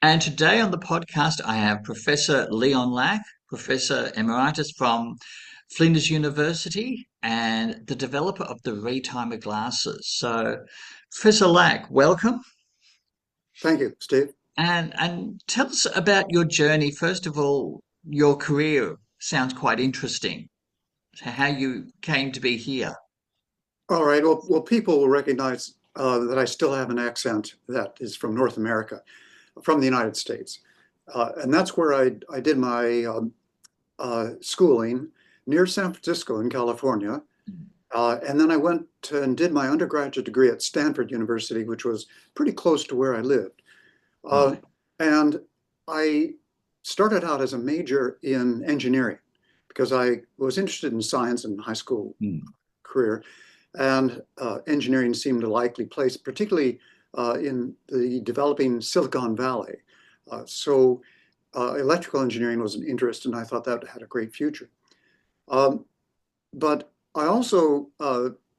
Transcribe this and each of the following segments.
And today on the podcast, I have Professor Leon Lack, Professor Emeritus from Flinders University and the developer of the retimer glasses. So, Professor Lack, welcome. Thank you, Steve. And tell us about your journey. First of all, your career sounds quite interesting. How you came to be here. All right. Well, people will recognize that I still have an accent that is from North America, from the United States, and that's where I did my schooling near San Francisco in California, and then I went and did my undergraduate degree at Stanford University, which was pretty close to where I lived, uh, Right. and I started out as a major in engineering because I was interested in science in high school Mm. career. And engineering seemed a likely place, particularly in the developing Silicon Valley. So electrical engineering was an interest, and I thought that had a great future. Um, but I also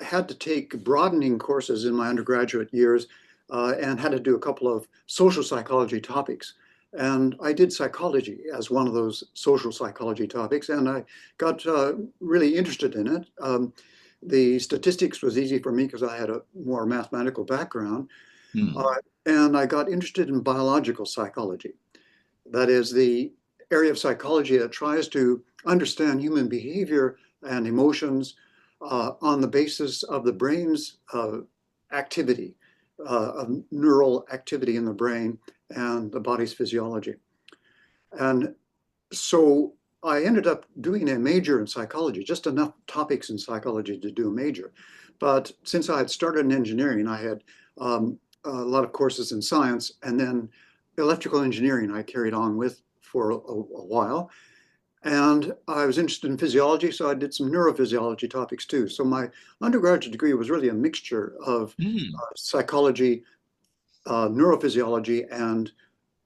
had to take broadening courses in my undergraduate years and had to do a couple of social psychology topics. And I did psychology as one of those social psychology topics, and I got really interested in it. The statistics was easy for me because I had a more mathematical background. Mm. Uh, and I got interested in biological psychology. That is the area of psychology that tries to understand human behavior and emotions on the basis of the brain's activity, of neural activity in the brain and the body's physiology. And so I ended up doing a major in psychology, just enough topics in psychology to do a major. But since I had started in engineering, I had a lot of courses in science, and then electrical engineering I carried on with for a while. And I was interested in physiology, so I did some neurophysiology topics too. So my undergraduate degree was really a mixture of Mm. psychology, neurophysiology, and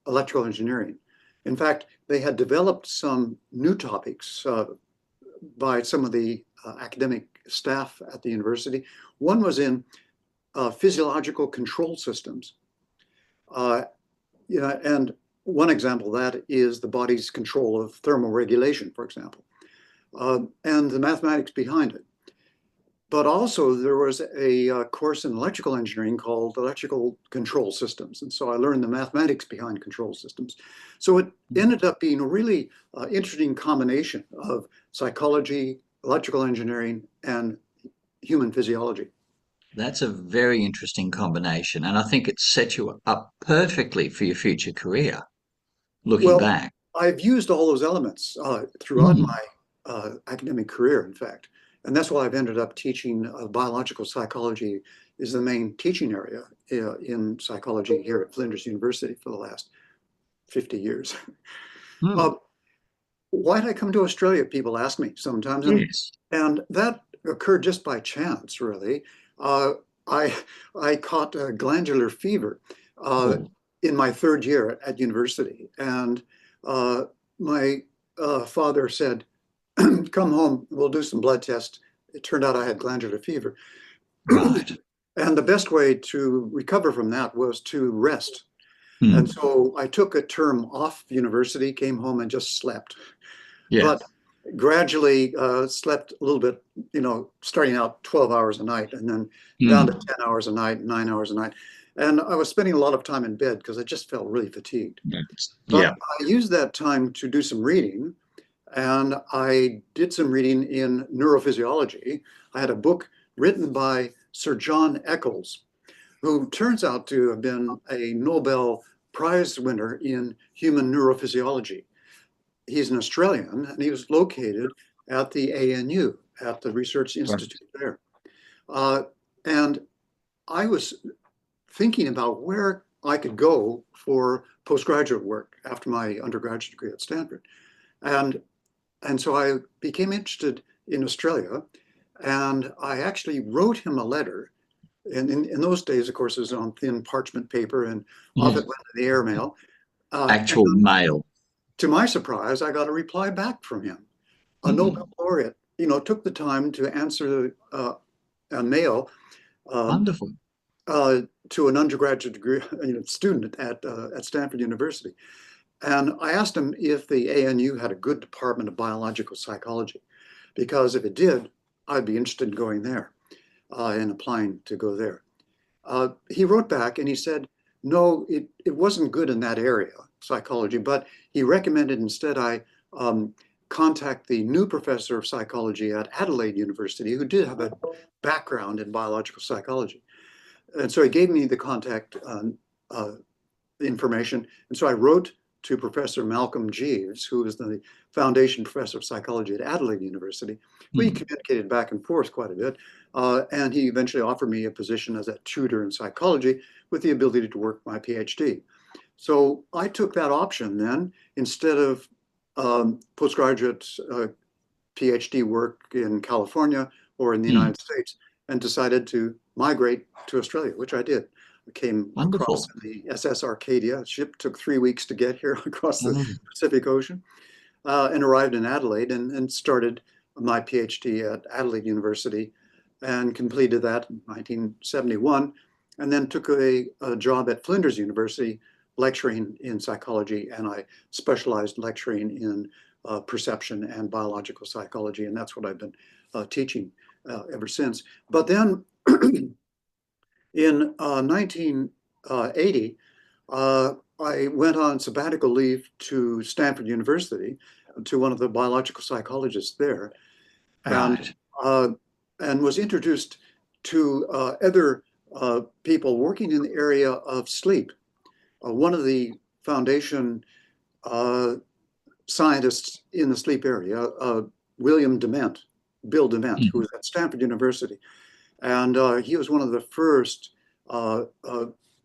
electrical engineering. In fact, they had developed some new topics by some of the academic staff at the university. One was in physiological control systems. Uh, and one example of that is the body's control of thermal regulation, for example, and the mathematics behind it. But also there was a course in electrical engineering called electrical control systems. And so I learned the mathematics behind control systems. So it ended up being a really interesting combination of psychology, electrical engineering, and human physiology. That's a very interesting combination, and I think it sets you up perfectly for your future career, looking Well, back. I've used all those elements throughout Mm. my academic career, in fact. And that's why I've ended up teaching biological psychology is the main teaching area in psychology here at Flinders University for the last 50 years. Mm. Uh, why did I come to Australia? People ask me sometimes, Yes. and that occurred just by chance, really. Uh, I I caught a glandular fever uh, Oh, in my third year at university, and uh, my father said, "Come home, we'll do some blood tests." It turned out I had glandular fever, right. and the best way to recover from that was to rest. And Mm. so I took a term off university, came home, and just slept. Yeah. But gradually slept a little bit, starting out 12 hours a night and then down to Mm. 10 hours a night, 9 hours a night. And I was spending a lot of time in bed because I just felt really fatigued. Yeah. But I used that time to do some reading, and I did some reading in neurophysiology. I had a book written by Sir John Eccles, who turns out to have been a Nobel Prize winner in human neurophysiology. He's an Australian, and he was located at the ANU, at the Research Right. Institute there. Uh, and I was thinking about where I could go for postgraduate work after my undergraduate degree at Stanford. And, and so I became interested in Australia, and I actually wrote him a letter. And in those days, of course, it was on thin parchment paper, and off it Mm. went in the airmail. And Actual male. to my surprise, I got a reply back from him. A Nobel Mm. laureate, took the time to answer a mail. Um, Wonderful. to an undergraduate degree student at Stanford University. And I asked him if the ANU had a good department of biological psychology, because if it did, I'd be interested in going there and applying to go there. He wrote back and he said, no, it wasn't good in that area, psychology, but he recommended instead I contact the new professor of psychology at Adelaide University, who did have a background in biological psychology. And so he gave me the contact information. And so I wrote to Professor Malcolm Jeeves, who is the foundation professor of psychology at Adelaide University. We communicated back and forth quite a bit. And he eventually offered me a position as a tutor in psychology with the ability to work my PhD. So I took that option then instead of postgraduate PhD work in California or in the United States, and decided to migrate to Australia, which I did. I came across Wonderful. the SS Arcadia. Ship took 3 weeks to get here across the Mm. Pacific Ocean, and arrived in Adelaide and started my PhD at Adelaide University and completed that in 1971, and then took a job at Flinders University lecturing in psychology, and I specialized lecturing in perception and biological psychology, and that's what I've been teaching ever since. But then in 1980, I went on sabbatical leave to Stanford University to one of the biological psychologists there, and Right. and was introduced to other people working in the area of sleep. One of the foundation scientists in the sleep area, William Dement, Bill Dement, who was at Stanford University. And he was one of the first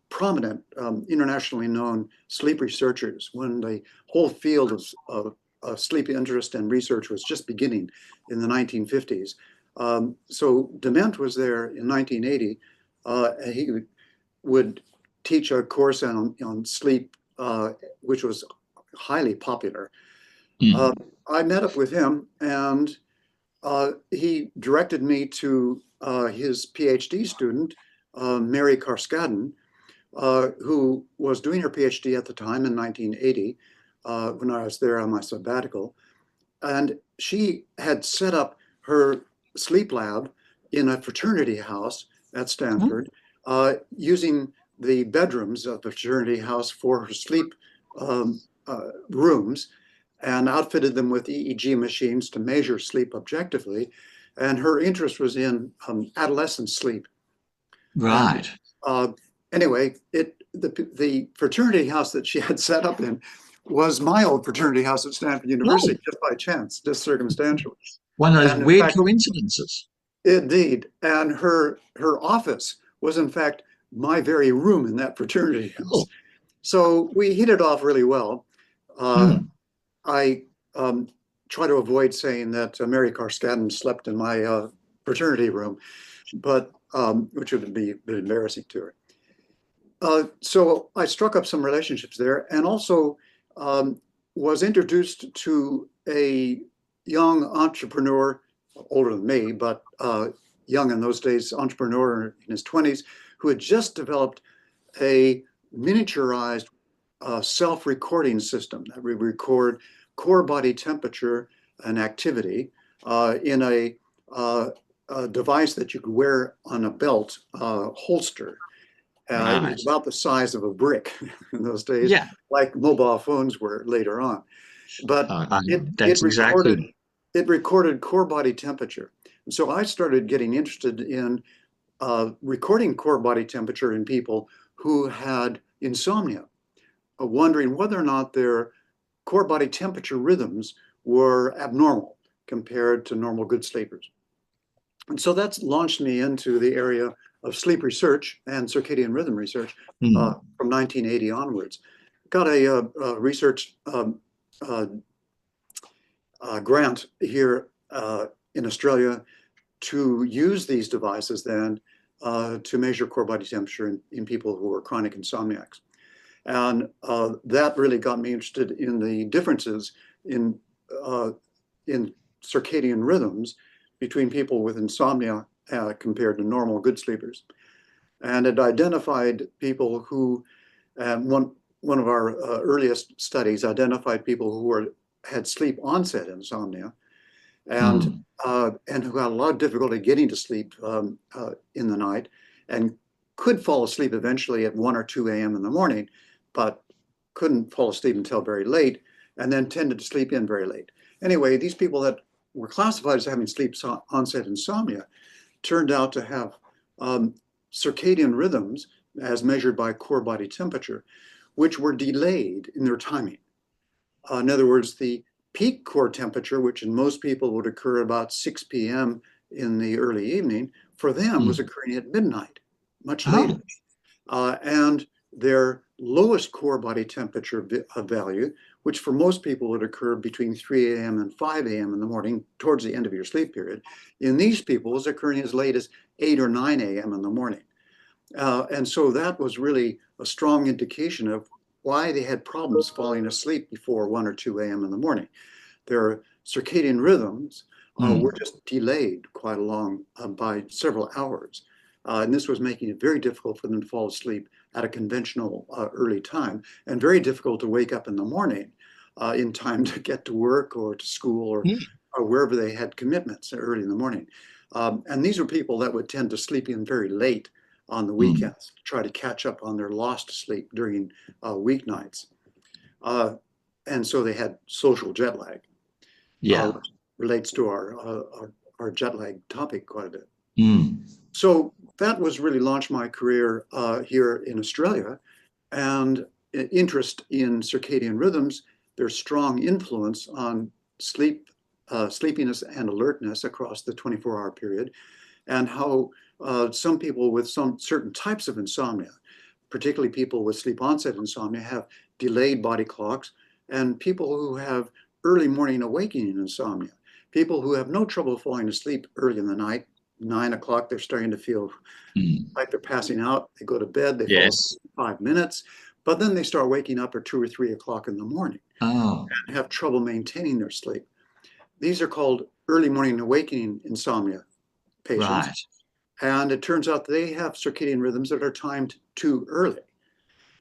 prominent, internationally known sleep researchers when the whole field of sleep interest and research was just beginning in the 1950s. So Dement was there in 1980. He would teach a course on sleep, which was highly popular. I met up with him, and he directed me to his PhD student, Mary Carskadden, who was doing her PhD at the time in 1980, when I was there on my sabbatical. And she had set up her sleep lab in a fraternity house at Stanford, using the bedrooms of the fraternity house for her sleep rooms, and outfitted them with EEG machines to measure sleep objectively. And her interest was in adolescent sleep. And Right. anyway, the fraternity house that she had set up in was my old fraternity house at Stanford Oh, University, just by chance, just circumstantially. one of those And in weird fact, coincidences. indeed, and her office was in fact my very room in that fraternity house. Oh. So we hit it off really well. I try to avoid saying that Mary Carskadden slept in my fraternity room, but which would be a bit embarrassing to her. So I struck up some relationships there, and also was introduced to a young entrepreneur, older than me, but young in those days, entrepreneur in his 20s, who had just developed a miniaturized self-recording system that would record core body temperature and activity in a device that you could wear on a belt holster. It was Right. about the size of a brick in those days, Yeah. like mobile phones were later on. But it That's exactly. recorded core body temperature. And so I started getting interested in recording core body temperature in people who had insomnia, wondering whether or not their core body temperature rhythms were abnormal compared to normal good sleepers. And so that's launched me into the area of sleep research and circadian rhythm research from 1980 onwards. Got a research grant here in Australia to use these devices then to measure core body temperature in people who are chronic insomniacs. And that really got me interested in the differences in circadian rhythms between people with insomnia compared to normal good sleepers. And it identified people who, one of our earliest studies identified people who had sleep onset insomnia and Mm. and who had a lot of difficulty getting to sleep in the night and could fall asleep eventually at 1 or 2 a.m. in the morning, but couldn't fall asleep until very late and then tended to sleep in very late. Anyway, these people that were classified as having sleep onset insomnia turned out to have um, circadian rhythms as measured by core body temperature, which were delayed in their timing. In other words, the peak core temperature, which in most people would occur about 6 p.m. in the early evening, for them was Mm. occurring at midnight, much later. Oh, And their lowest core body temperature value, which for most people would occur between 3 a.m. and 5 a.m. in the morning, towards the end of your sleep period, in these people was occurring as late as 8 or 9 a.m. in the morning. And so that was really a strong indication of why they had problems falling asleep before 1 or 2 a.m. in the morning. Their circadian rhythms were mm. just delayed quite along by several hours. And this was making it very difficult for them to fall asleep at a conventional early time, and very difficult to wake up in the morning in time to get to work or to school Yeah. or wherever they had commitments early in the morning. And these were people that would tend to sleep in very late on the Mm. weekends to try to catch up on their lost sleep during weeknights. Uh, and so they had social jet lag, Yeah. which relates to our jet lag topic quite a bit. Mm. So that was really launched my career here in Australia, and interest in circadian rhythms, their strong influence on sleepiness and alertness across the 24-hour period, and how some people with some certain types of insomnia, particularly people with sleep onset insomnia, have delayed body clocks, and people who have early morning awakening insomnia, people who have no trouble falling asleep early in the night. 9 o'clock, they're starting to feel Mm. like they're passing out. They go to bed, they fall asleep Yes. in 5 minutes, but then they start waking up at 2 or 3 o'clock in the morning Oh, and have trouble maintaining their sleep. These are called early morning awakening insomnia patients. right. And it turns out they have circadian rhythms that are timed too early.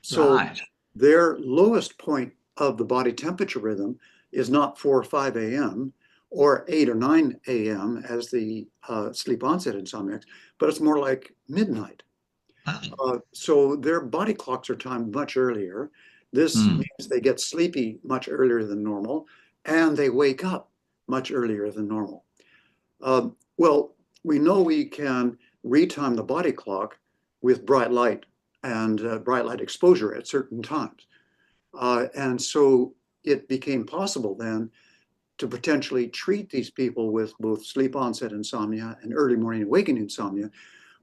So Right. their lowest point of the body temperature rhythm is not 4 or 5 a.m. or 8 or 9 a.m. as the sleep onset insomniacs, but it's more like midnight. Oh. So their body clocks are timed much earlier. This Mm. means they get sleepy much earlier than normal, and they wake up much earlier than normal. Well, we know we can retime the body clock with bright light and bright light exposure at certain times. And so it became possible then to potentially treat these people with both sleep onset insomnia and early morning awakening insomnia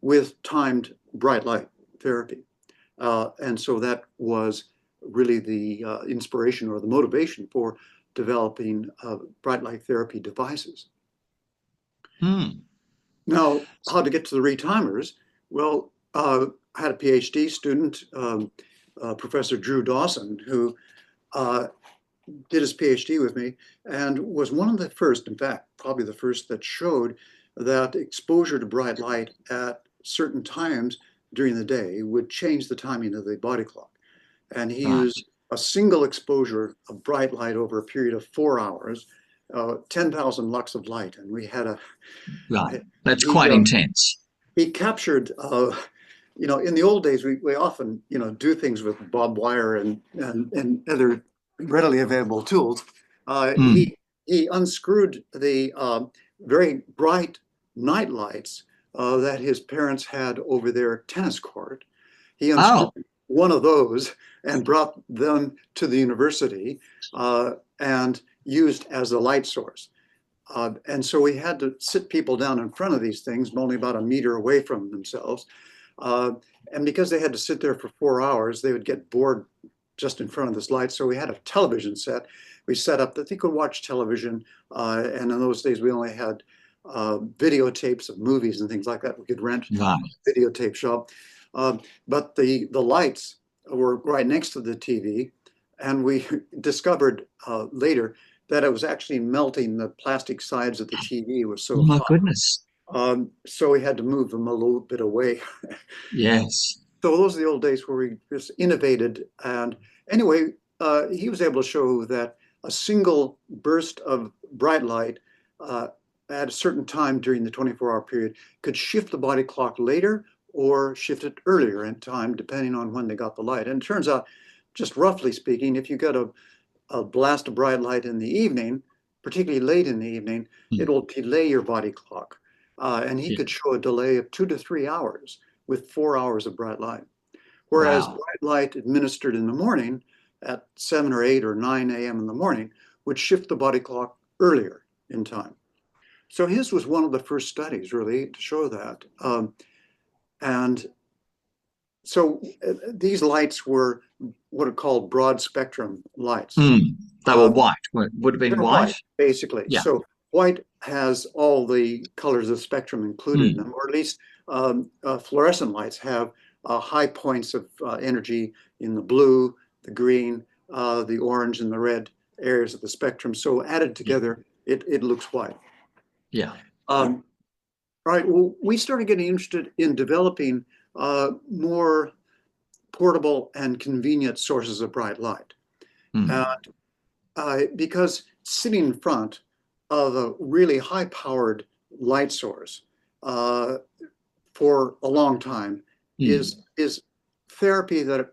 with timed bright light therapy. And so that was really the inspiration or the motivation for developing bright light therapy devices. Mm. Now, how to get to the retimers? Well, I had a PhD student, Professor Drew Dawson, who uh, did his PhD with me and was one of the first, in fact, probably the first that showed that exposure to bright light at certain times during the day would change the timing of the body clock. And he Right. used a single exposure of bright light over a period of 4 hours, 10,000 lux of light. And we had Right. That's he, quite intense. he captured, in the old days, we often, do things with barbed wire and other readily available tools. Uh, Mm. he, he unscrewed the very bright night lights that his parents had over their tennis court. He unscrewed Oh, one of those and brought them to the university and used as a light source. And so we had to sit people down in front of these things, only about a meter away from themselves. Uh, and because they had to sit there for 4 hours, they would get bored just in front of this light. So we had a television set. We set up that they could watch television. And in those days, we only had videotapes of movies and things like that. We could rent right. videotape shop. But the lights were right next to the TV. And we discovered later that it was actually melting the plastic sides of the TV. It was Oh so my hot. goodness. So we had to move them a little bit away. Yes. So those are the old days where we just innovated. And anyway, he was able to show that a single burst of bright light uh, at a certain time during the 24-hour period could shift the body clock later or shift it earlier in time, depending on when they got the light. And it turns out, just roughly speaking, if you get a blast of bright light in the evening, particularly late in the evening, Mm. it'll delay your body clock. And he Yeah. could show a delay of 2 to 3 hours with 4 hours of bright light. Whereas Wow. bright light administered in the morning at 7 or 8 or 9 a.m. in the morning would shift the body clock earlier in time. So his was one of the first studies really to show that. And so these lights were what are called broad spectrum lights. Mm. They were Um, white. Would have been they're white. white, basically. Yeah. So white has all the colors of the spectrum included in Mm. them, or at least fluorescent lights have high points of energy in the blue, the green, the orange, and the red areas of the spectrum. So added Yeah. together, it looks white. Yeah. Um, right. Well, we started getting interested in developing more portable and convenient sources of bright light. And Mm. because sitting in front of a really high powered light source uh, for a long time Mm. is therapy that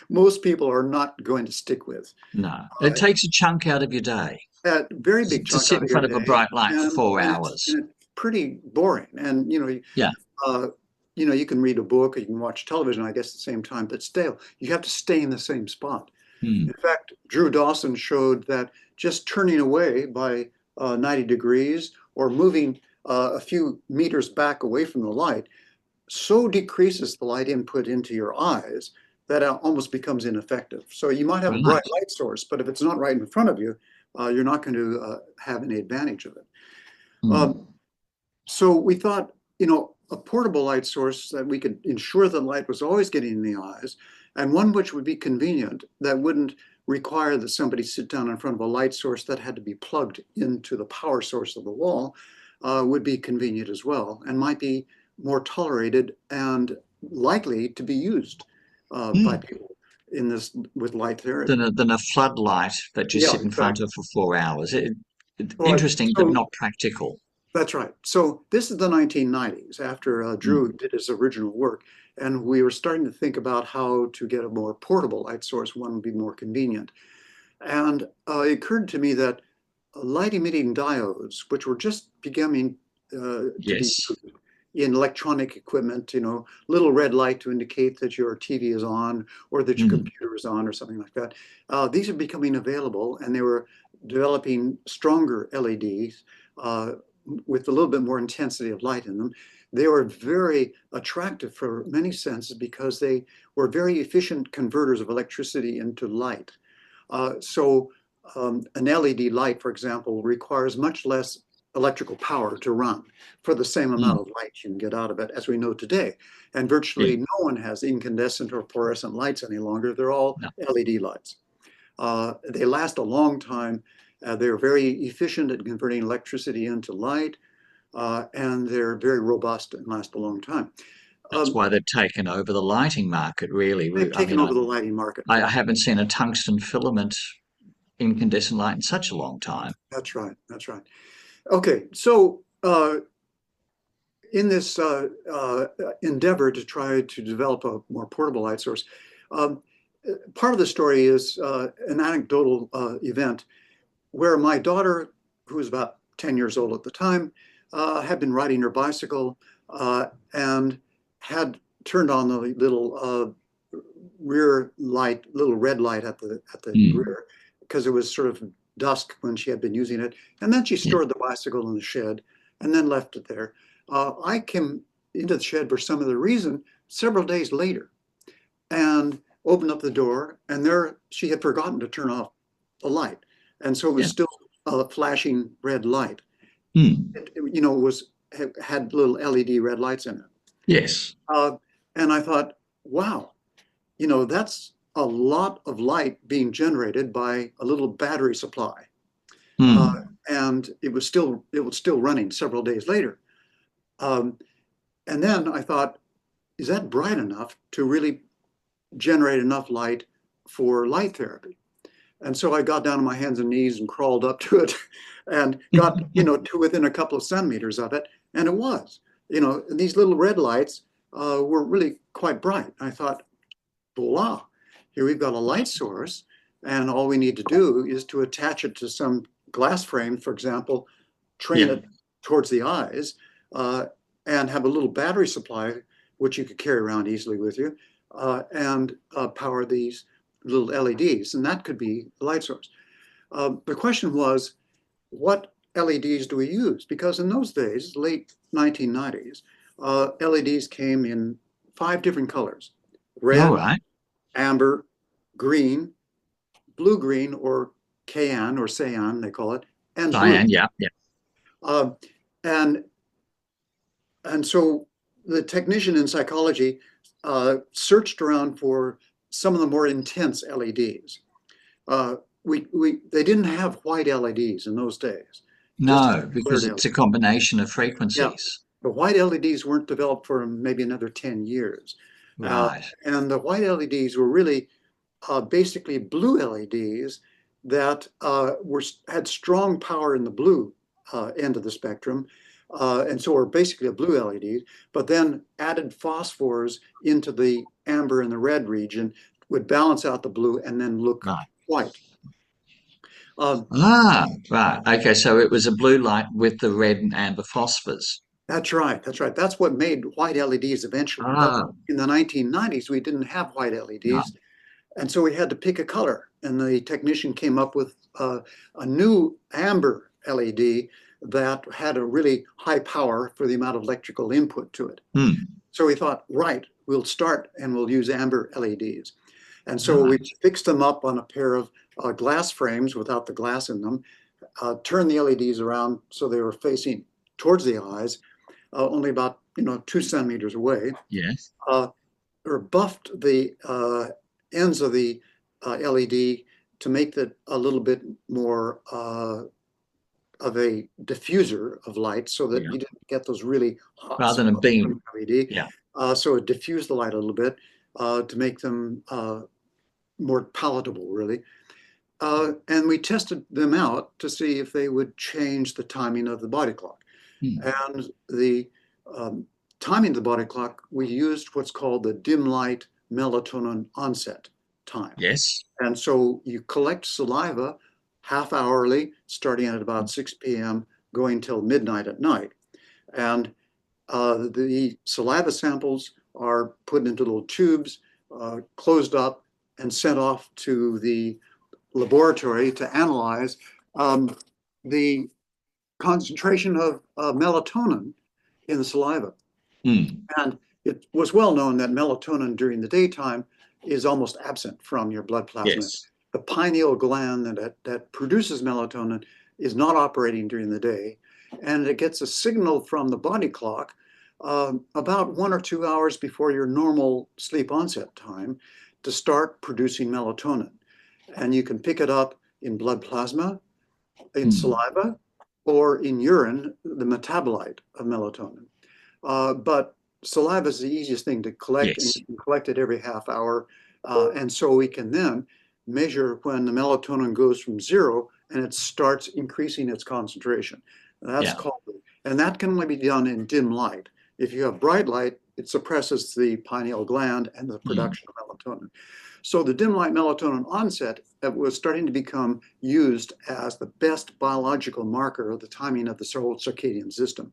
most people are not going to stick with. No. Uh, It takes a chunk out of your day a very big to chunk sit out in of your front of a day, bright light for and, four and it's hours. and it's pretty boring. And Yeah. uh, you can read a book, or you can watch television, I guess, at the same time, but still, you have to stay in the same spot. In Mm. fact, Drew Dawson showed that just turning away by 90 degrees or moving a few meters back away from the light so decreases the light input into your eyes that it almost becomes ineffective. So you might have a bright Right. light source, but if it's not right in front of you, you're not going to have any advantage of it. Um, Mm. so we thought, a portable light source that we could ensure the light was always getting in the eyes, and one which would be convenient, that wouldn't require that somebody sit down in front of a light source that had to be plugged into the power source of the wall, would be convenient as well, and might be more tolerated and likely to be used by Mm. people in this with light Than therapy. a floodlight that you Yeah, sit in front exactly. of for 4 hours. Right. Interesting, but So not practical. that's right. So this is the 1990s after Drew Mm. did his original work, and we were starting to think about how to get a more portable light source, one would be more convenient. And it occurred to me that light emitting diodes, which were just beginning to be Yes. used in electronic equipment, little red light to indicate that your TV is on or that your Mm. computer is on or something like that. These are becoming available, and they were developing stronger LEDs with a little bit more intensity of light in them. They were very attractive for many senses because they were very efficient converters of electricity into light. So an LED light, for example, requires much less electrical power to run for the same Mm. amount of light you can get out of it as we know today. And Yeah. virtually no one has incandescent or fluorescent lights any longer. They're all No. LED lights. They last a long time. They're very efficient at converting electricity into light, and they're very robust and last a long time. That's Um, why they've taken over the lighting market, really. they've I taken mean, over the lighting market I for haven't sure. seen a tungsten filament incandescent light in such a long time. That's right. That's right. Okay, so in this endeavor to try to develop a more portable light source, um, part of the story is an anecdotal event where my daughter, who was about 10 years old at the time, had been riding her bicycle and had turned on the little rear light, little red light at the Mm. rear, because it was sort of dusk when she had been using it. And then she Yeah. stored the bicycle in the shed and then left it there. I came into the shed for some other reason several days later and opened up the door, and there she had forgotten to turn off the light, and so it was Yeah. still a flashing red light. Mm. It was had little LED red lights in it, Yes. and I thought, wow, that's a lot of light being generated by a little battery supply, uh, Mm. and it was still running several days later. Um, and then I thought, is that bright enough to really generate enough light for light therapy? And so I got down on my hands and knees and crawled up to it and got, to within a couple of centimeters of it. And it was, these little red lights were really quite bright. I thought, voila, here we've got a light source. And all we need to do is to attach it to some glass frame, for example, train Yeah. it towards the eyes, and have a little battery supply, which you could carry around easily with you, and power these little LEDs, and that could be the light source. The question was, what LEDs do we use? Because in those days, late 1990s, LEDs came in 5 different colors: All red, right. amber, green, blue-green, or cyan, or cyan, they call it, and blue. Cyan, yeah, yeah. Uh, and and so the technician in psychology searched around for some of the more intense LEDs. They didn't have white LEDs in those days, just No, colored because it's a LEDs. combination of Yeah, frequencies. the white LEDs weren't developed for maybe another 10 years. Uh, Right. and the white LEDs were really basically blue LEDs that had strong power in the blue end of the spectrum, and so were basically a blue LED, but then added phosphors into the amber and the red region, would balance out the blue and then look Right. white. Um, Ah, right. Okay, so it was a blue light with the red and amber phosphors. that's right. That's right. That's what made white LEDs eventually. But Ah, in the 1990s, we didn't have white no. LEDs. And so we had to pick a color. And the technician came up with a new amber LED that had a really high power for the amount of electrical input to it. Hmm. So we thought, right, we'll start and we'll use amber LEDs. And so we Right. fixed them up on a pair of glass frames without the glass in them, turned the LEDs around so they were facing towards the eyes, only about 2 centimeters away, Yes. uh, or buffed the ends of the LED to make that a little bit more of a diffuser of light, so that Yeah. you didn't get those really hot Rather than a spots from beam. the LED. Yeah. So it diffused the light a little bit to make them more palatable, really. And we tested them out to see if they would change the timing of the body clock. Hmm. And the um, timing of the body clock, we used what's called the dim light melatonin onset time. Yes. And so you collect saliva half hourly, starting at about 6 p.m., going till midnight at night. And the saliva samples are put into little tubes, closed up, and sent off to the laboratory to analyze the concentration of melatonin in the saliva. Hmm. And it was well known that melatonin during the daytime is almost absent from your blood plasma. Yes. The pineal gland that produces melatonin is not operating during the day, and it gets a signal from the body clock about 1 or 2 hours before your normal sleep onset time to start producing melatonin. And you can pick it up in blood plasma, in Hmm. saliva, or in urine, the metabolite of melatonin. But saliva is the easiest thing to collect, and Yes. you can collect it every half hour. And so we can then measure when the melatonin goes from zero and it starts increasing its concentration. That's Yeah. called, and that can only be done in dim light. If you have bright light, it suppresses the pineal gland and the Hmm. production of melatonin. So the dim light melatonin onset was starting to become used as the best biological marker of the timing of the circadian system.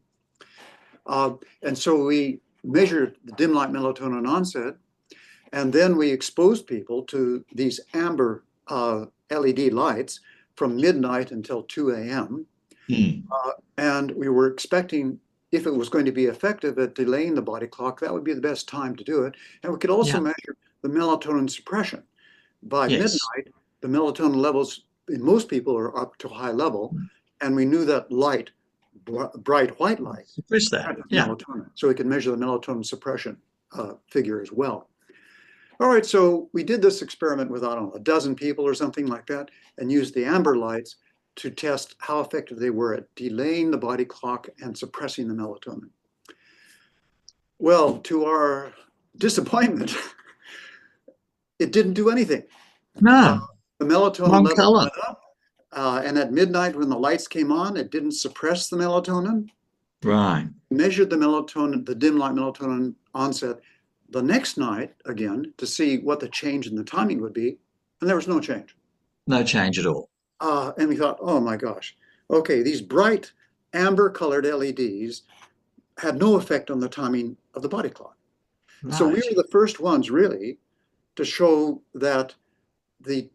And so we measured the dim light melatonin onset, and then we exposed people to these amber LED lights from midnight until 2 a.m. Hmm. And we were expecting, if it was going to be effective at delaying the body clock, that would be the best time to do it. And we could also Yeah. measure the melatonin suppression. By Yes. midnight, the melatonin levels in most people are up to high level, and we knew that light, bright white light, Suppress that. suppresses Yeah. melatonin. So we can measure the melatonin suppression figure as well. All right, so we did this experiment with, I don't know, a dozen people or something like that, and used the amber lights to test how effective they were at delaying the body clock and suppressing the melatonin. Well, to our disappointment, it didn't do anything. Uh, No, the melatonin wrong level color. went up, and at midnight when the lights came on, it didn't suppress the melatonin. Right. Measured the melatonin, the dim light melatonin onset the next night again to see what the change in the timing would be, and there was no change. No change at all. And we thought, oh my gosh, okay, these bright amber colored LEDs had no effect on the timing of the body clock. So we Right. were the first ones really to show that the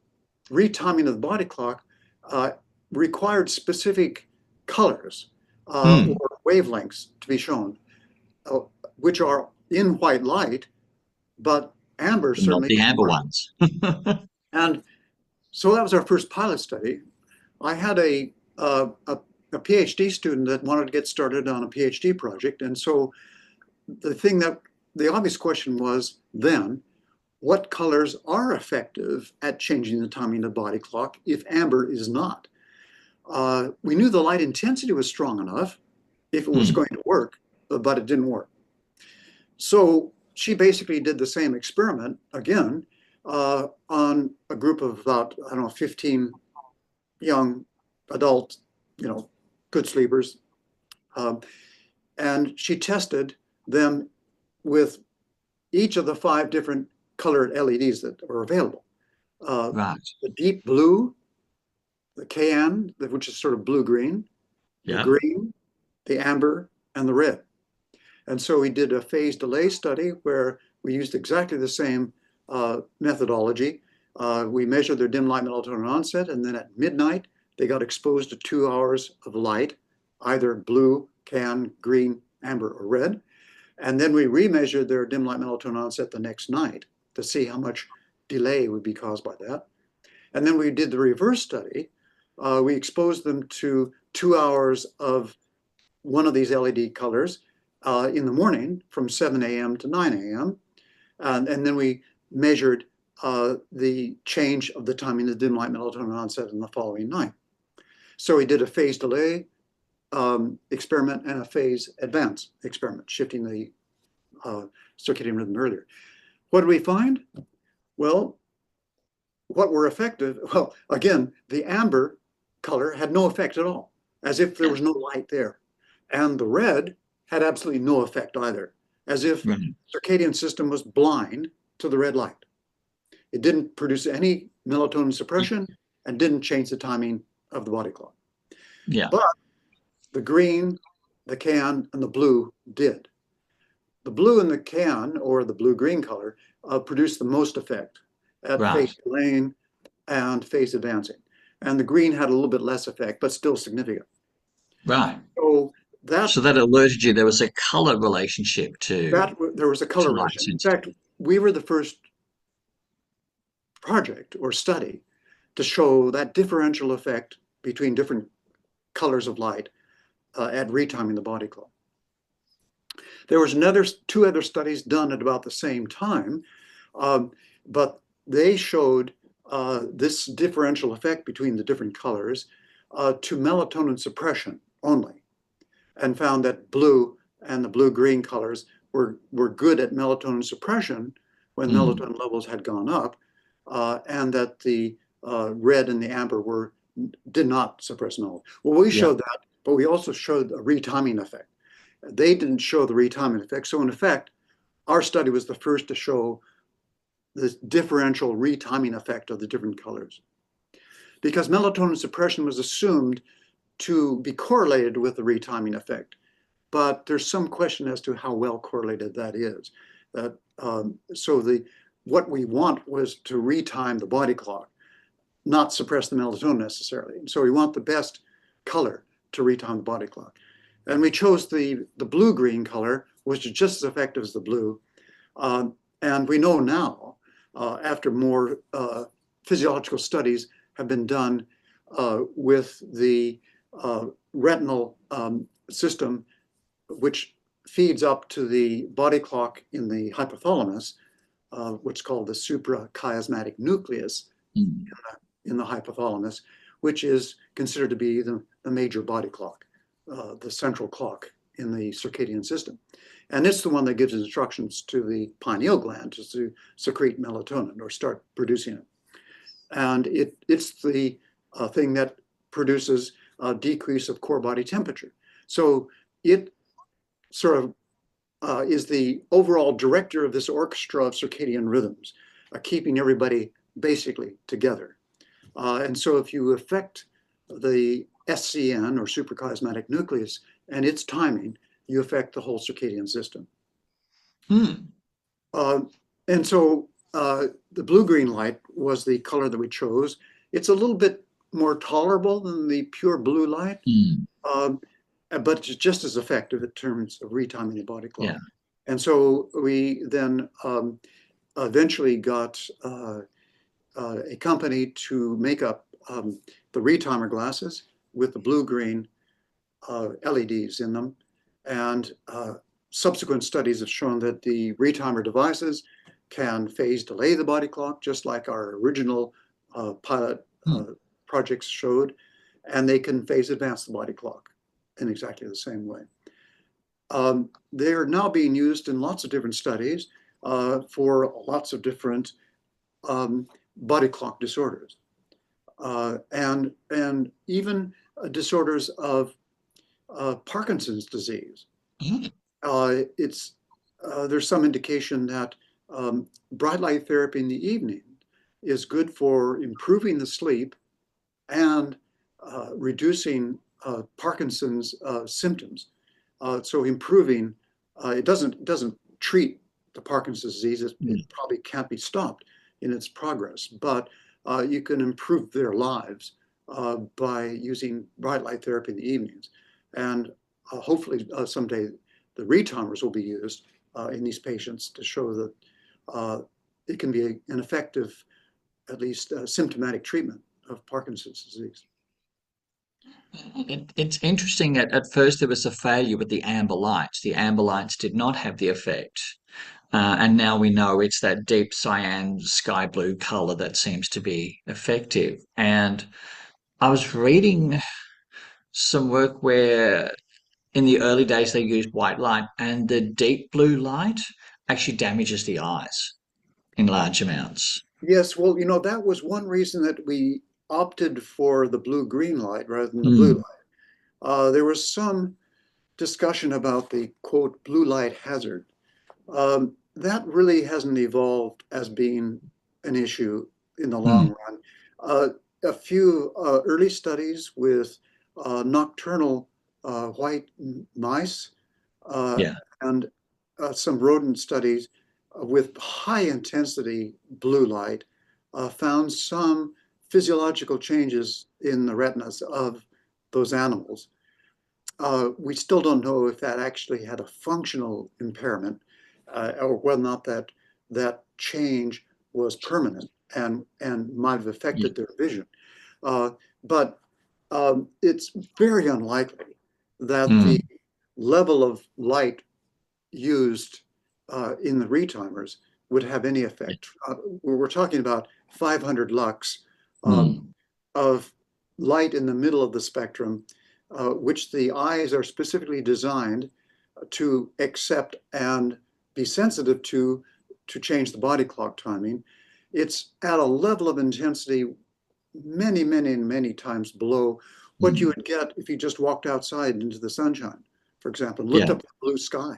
retiming of the body clock uh, required specific colors Hmm. or wavelengths to be shown, uh, which are in white light, but amber But not certainly the amber are. ones. And so that was our first pilot study. I had a PhD student that wanted to get started on a PhD project. And so the obvious question was then, what colors are effective at changing the timing of the body clock if amber is not? We knew the light intensity was strong enough if it was Hmm. going to work, but it didn't work. So she basically did the same experiment again on a group of about, I don't know, 15 young adult, you know, good sleepers. Um, and she tested them with each of the 5 different colored LEDs that were available. Uh, Right. the deep blue, the cyan, which is sort of blue-green, the Yeah. green, the amber, and the red. And so we did a phase delay study where we used exactly the same methodology. We measured their dim light melatonin onset, and then at midnight, they got exposed to 2 hours of light, either blue, cyan, green, amber, or red. And then we remeasured their dim light melatonin onset the next night to see how much delay would be caused by that. And then we did the reverse study. We exposed them to 2 hours of one of these LED colors in the morning from 7 a.m. to 9 a.m. And then we measured the change of the timing of the dim light melatonin onset in the following night. So we did a phase delay experiment and a phase advance experiment, shifting the circadian rhythm earlier. What did we find? Well, what were effective? Well, again, the amber color had no effect at all, as if there was no light there. And the red had absolutely no effect either, as if Right. circadian system was blind to the red light. It didn't produce any melatonin suppression and didn't change the timing of the body clock. Yeah. But the green, the cyan, and the blue did. The blue and the cyan, or the blue-green color, produced the most effect at phase Right. delaying and phase advancing. And the green had a little bit less effect, but still significant. Right. So that So that alerted you there was a color relationship there was a to light coloration. In fact, sensitivity. we were the first project or study to show that differential effect between different colors of light at retiming the body clock. There was 2 other studies done at about the same time, um, but they showed this differential effect between the different colors to melatonin suppression only, and found that blue and the blue-green colors were good at melatonin suppression when Hmm. melatonin levels had gone up, and that the red and the amber did not suppress melatonin. Well, we Yeah. showed that, but we also showed a retiming effect. They didn't show the retiming effect. So in effect, our study was the first to show this differential retiming effect of the different colors. Because melatonin suppression was assumed to be correlated with the retiming effect, but there's some question as to how well correlated that is. What we want was to retime the body clock, not suppress the melatonin necessarily. So we want the best color to retime the body clock. And we chose the blue-green color, which is just as effective as the blue. And we know now, after more physiological studies have been done with the retinal system, which feeds up to the body clock in the hypothalamus, what's called the suprachiasmatic nucleus Hmm. in the hypothalamus, which is considered to be the major body clock, the central clock in the circadian system. And it's the one that gives instructions to the pineal gland to secrete melatonin or start producing it. And it's the thing that produces a decrease of core body temperature. So it sort of is the overall director of this orchestra of circadian rhythms, keeping everybody basically together. And so if you affect the SCN or suprachiasmatic nucleus and its timing, you affect the whole circadian system. Hmm. And so the blue-green light was the color that we chose. It's a little bit more tolerable than the pure blue light, but it's just as effective in terms of retiming the body clock. Yeah. And so we then eventually got a company to make up the retimer glasses with the blue-green LEDs in them. And subsequent studies have shown that the retimer devices can phase delay the body clock, just like our original pilot projects showed, and they can phase advance the body clock in exactly the same way. They are now being used in lots of different studies for lots of different body clock disorders, and even disorders of Parkinson's disease. There's some indication that bright light therapy in the evening is good for improving the sleep and reducing Parkinson's symptoms. So improving, it doesn't treat the Parkinson's disease. It probably can't be stopped in its progress, but you can improve their lives by using bright light therapy in the evenings. And hopefully someday the retimers will be used in these patients to show that it can be an effective, at least symptomatic treatment of Parkinson's disease. It's interesting that at first there was a failure with the amber lights. The amber lights did not have the effect. And now we know it's that deep cyan sky blue color that seems to be effective. And I was reading some work where in the early days they used white light, and the deep blue light actually damages the eyes in large amounts. Yes, well, that was one reason that we opted for the blue-green light rather than the blue Mm, light. There was some discussion about the quote blue light hazard. That really hasn't evolved as being an issue in the mm, long run. A few early studies with nocturnal white mice uh, yeah. and some rodent studies with high intensity blue light found some physiological changes in the retinas of those animals. We still don't know if that actually had a functional impairment or whether or not that change was permanent and might have Yeah. affected their vision. But it's very unlikely that the Mm, level of light used in the retimers would have any yeah. effect. We're talking about 500 lux Mm, of light in the middle of the spectrum, which the eyes are specifically designed to accept and be sensitive to change the body clock timing. It's at a level of intensity many, many, many times below what you mm, would get if you just walked outside into the sunshine, for example, and looked yeah. up at the blue sky,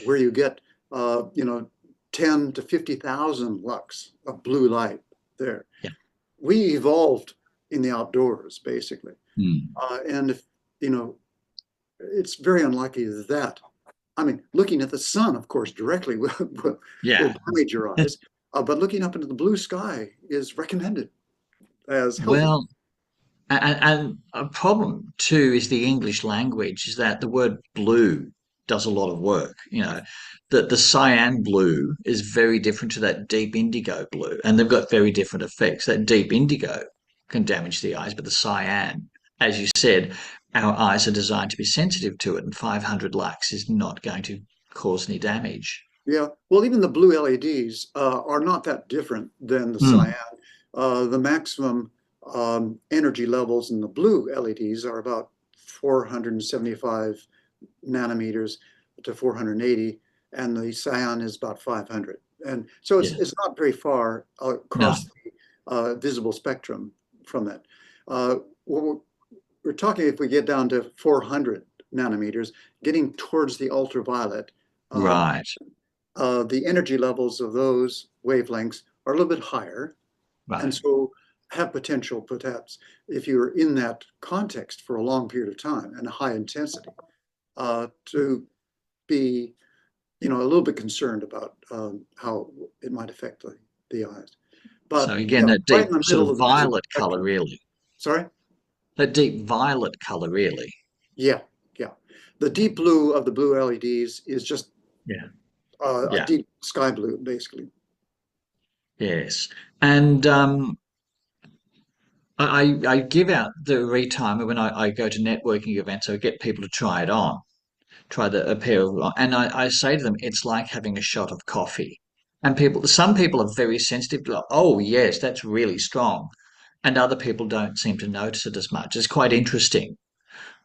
where you get, 10 to 50,000 lux of blue light there. Yeah. We evolved in the outdoors, basically. Mm, And if, you know, it's very unlikely that, I mean, looking at the sun, of course, directly will yeah. damage your eyes, but looking up into the blue sky is recommended as healthy. Well, and a problem too is the English language, is that the word blue does a lot of work. The cyan blue is very different to that deep indigo blue, and they've got very different effects. That deep indigo can damage the eyes, but the cyan, as you said, our eyes are designed to be sensitive to it, and 500 lux is not going to cause any damage. Yeah, well, even the blue LEDs are not that different than the cyan. Mm, The maximum energy levels in the blue LEDs are about 475 nanometers to 480, and the cyan is about 500. And so Yeah. it's not very far No. across the visible spectrum from that. What we're talking, if we get down to 400 nanometers, getting towards the ultraviolet, uh, Right. the energy levels of those wavelengths are a little bit higher, and Right. so have potential, perhaps, if you're in that context for a long period of time and a high intensity, to be, a little bit concerned about how it might affect the eyes. So But again, yeah, that right deep in the sort middle of of the visible violet color, spectrum. really. Sorry? That deep violet color, really. Yeah, yeah. The deep blue of the blue LEDs is just Yeah. a Yeah. deep sky blue, basically. Yes. And I give out the retimer when I go to networking events. I get people to try it on, try a pair of, and I say to them, it's like having a shot of coffee. And some people are very sensitive to, like, oh yes, that's really strong, and other people don't seem to notice it as much. It's quite interesting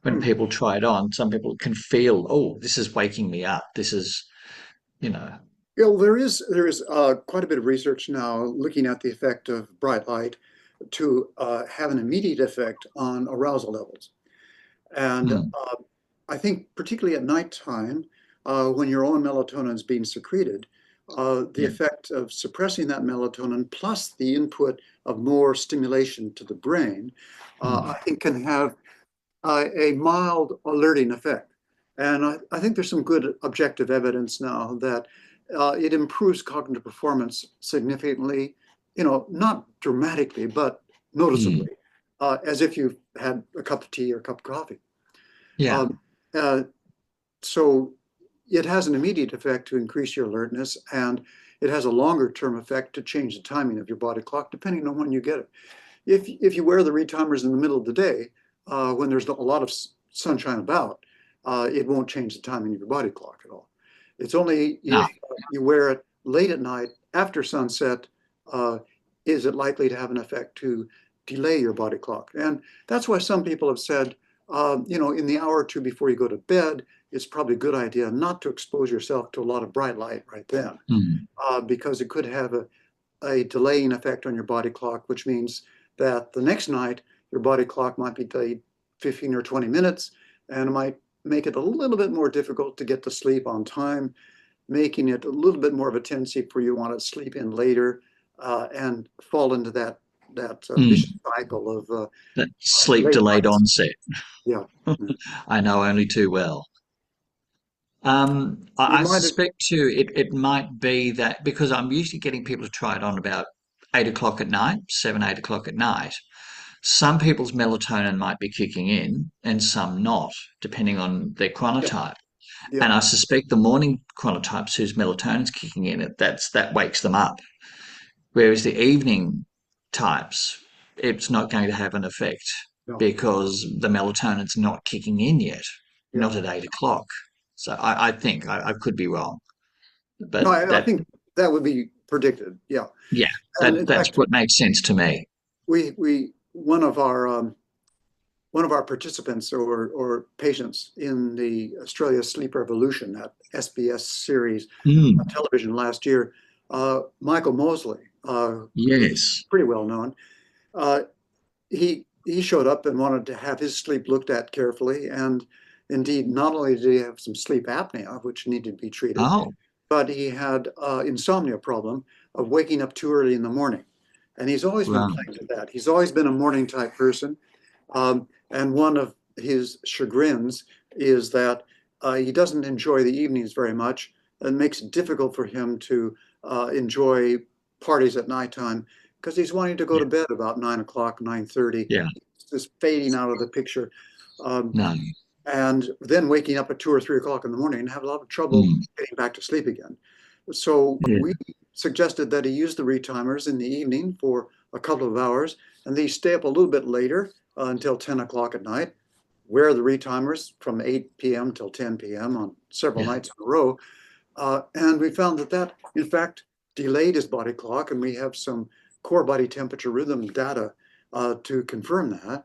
when Hmm. people try it on. Some people can feel, oh, this is waking me up. This is, you know, Yeah, well, there is quite a bit of research now looking at the effect of bright light to have an immediate effect on arousal levels. And mm, I think particularly at nighttime, when your own melatonin is being secreted, the yeah, effect of suppressing that melatonin plus the input of more stimulation to the brain, I mm, think can have a mild alerting effect. And I think there's some good objective evidence now that it improves cognitive performance significantly, not dramatically, but mm, noticeably, as if you had a cup of tea or a cup of coffee. yeah, Um, uh, so it has an immediate effect to increase your alertness, and it has a longer term effect to change the timing of your body clock, depending on when you get it. If you wear the retimers in the middle of the day, when there's a lot of sunshine about, it won't change the timing of your body clock at all. It's only no, if you wear it late at night after sunset, uh, is it likely to have an effect to delay your body clock. And that's why some people have said, in the hour or two before you go to bed, it's probably a good idea not to expose yourself to a lot of bright light right then, mm, because it could have a delaying effect on your body clock, which means that the next night your body clock might be delayed 15 or 20 minutes, and it might make it a little bit more difficult to get to sleep on time, making it a little bit more of a tendency for you to want to sleep in later and fall into that vicious mm. cycle of That sleep late delayed nights. onset. Yeah. I know only too well. You I might have, suspect too it might be that because I'm usually getting people to try it on about 8 o'clock at night, 7, 8 o'clock at night. Some people's melatonin might be kicking in and some not, depending on their yeah, chronotype. yeah, And I suspect the morning chronotypes whose melatonin's kicking in, that wakes them up. Whereas the evening types, it's not going to have an effect no, because the melatonin's not kicking in yet, yeah. not at 8 o'clock. So I think I could be wrong, No, but I think that would be predicted. Yeah. yeah, And in that's fact, what makes sense to me. we one of our participants or patients in the Australia Sleep Revolution, that SBS series on Mm, television last year, Michael Mosley, who's yes. pretty well known, uh, he showed up and wanted to have his sleep looked at carefully. And indeed, not only did he have some sleep apnea, which needed to be treated, Oh, but he had insomnia problem of waking up too early in the morning. And he's always been right. plagued with that. He's always been a morning type person. And one of his chagrins is that he doesn't enjoy the evenings very much. It makes it difficult for him to enjoy parties at nighttime because he's wanting to go Yeah, to bed about 9 o'clock, 9:30. yeah. It's just fading out of the picture. Um, No. and then waking up at 2 or 3 o'clock in the morning and have a lot of trouble Mm, getting back to sleep again. So yeah. we suggested that he use the retimers in the evening for a couple of hours, and then he stay up a little bit later until 10 o'clock at night, wear the retimers from 8 p.m. till 10 p.m. on several Yeah. nights in a row. And we found that, in fact, delayed his body clock, and we have some core body temperature rhythm data to confirm that.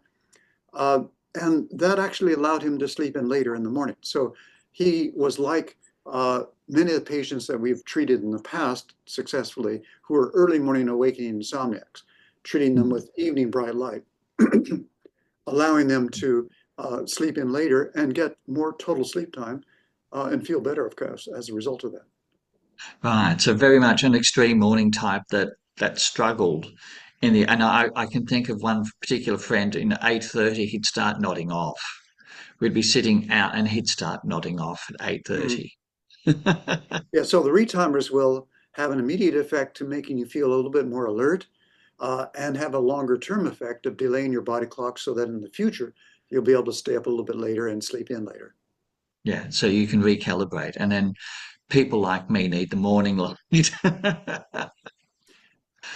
Uh, and that actually allowed him to sleep in later in the morning. So he was like many of the patients that we've treated in the past successfully who are early morning awakening insomniacs, treating them with evening bright light, allowing them to sleep in later and get more total sleep time and feel better, of course, as a result of that. Right. So very much an extreme morning type that struggled in the, and I can think of one particular friend in 8:30 he'd start nodding off. We'd be sitting out and he'd start nodding off at Mhm. 8:30. Yeah, so the retimers will have an immediate effect to making you feel a little bit more alert and have a longer term effect of delaying your body clock so that in the future you'll be able to stay up a little bit later and sleep in later. Yeah, so you can recalibrate. And then people like me need the morning light.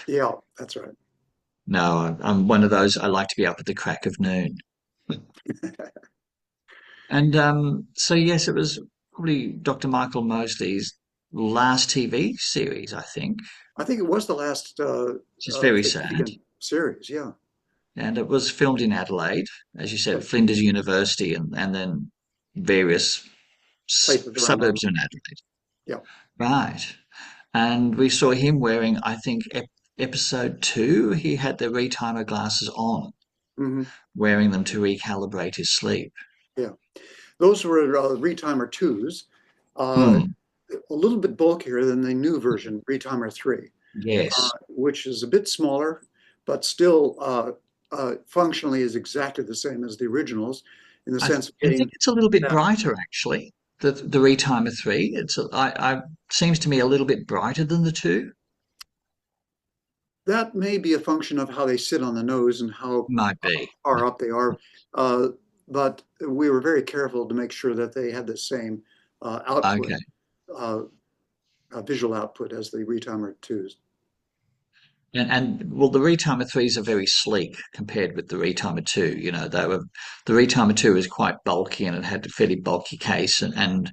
Yeah, that's right. No, I'm one of those. I like to be up at the crack of noon. And so, yes, it was probably Dr. Michael Mosley's last TV series, I think, I think it was the last which is very sad. circadian series. Yeah. And it was filmed in Adelaide, as you said, Yep. Flinders University, and then various Places around suburbs Adelaide. in Adelaide. Yeah. Right. And we saw him wearing, I think, episode two, he had the retimer glasses on, Hmm. wearing them to recalibrate his sleep. Yeah. Those were retimer twos, uh, Hmm. a little bit bulkier than the new version, retimer three, Yes. which is a bit smaller, but still functionally is exactly the same as the originals in the sense of I think getting it's a little bit that. brighter, actually. The retimer three, seems to me a little bit brighter than the two. That may be a function of how they sit on the nose and how Might be. far up they are. Uh, but we were very careful to make sure that they had the same output, Okay. uh, visual output as the retimer twos. And well, the retimer threes are very sleek compared with the retimer two. You know, the retimer two is quite bulky and it had a fairly bulky case, and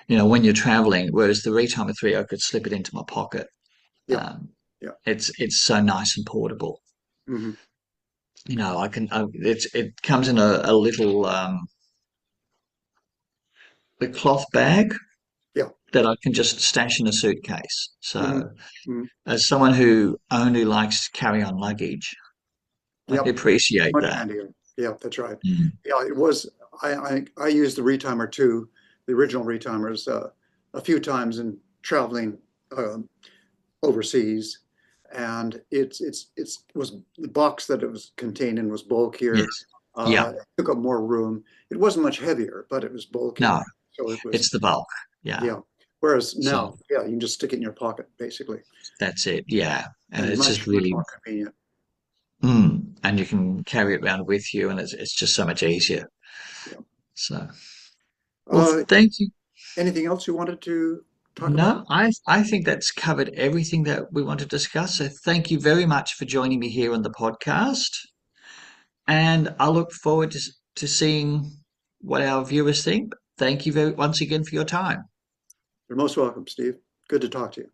you know when you're traveling, whereas the retimer three I could slip it into my pocket. Yeah, Um, yeah. it's so nice and portable. Hmm. You know, it comes in a little the cloth bag Yeah. that I can just stash in a suitcase. Hmm. So, Hmm. as someone who only likes carry-on luggage, I Yep. appreciate Much that. handier. Yeah, that's right. Mm. Yeah, it was. I used the retimer too, the original retimers, a few times in traveling overseas, and it was the box that it was contained in was bulkier, Yes. Yeah. took up more room. It wasn't much heavier, but it was bulkier, No, so it was it's the bulk. Yeah. yeah. Whereas So now, yeah, you can just stick it in your pocket basically, that's it. Yeah. And and it's just much really, more convenient. and you can carry it around with you, and it's just so much easier. Yeah. So, well, Uh, thank you. Anything else you wanted to talk about? No, I think that's covered everything that we want to discuss. So thank you very much for joining me here on the podcast. And I look forward to seeing what our viewers think. Thank you once again for your time. You're most welcome, Steve. Good to talk to you.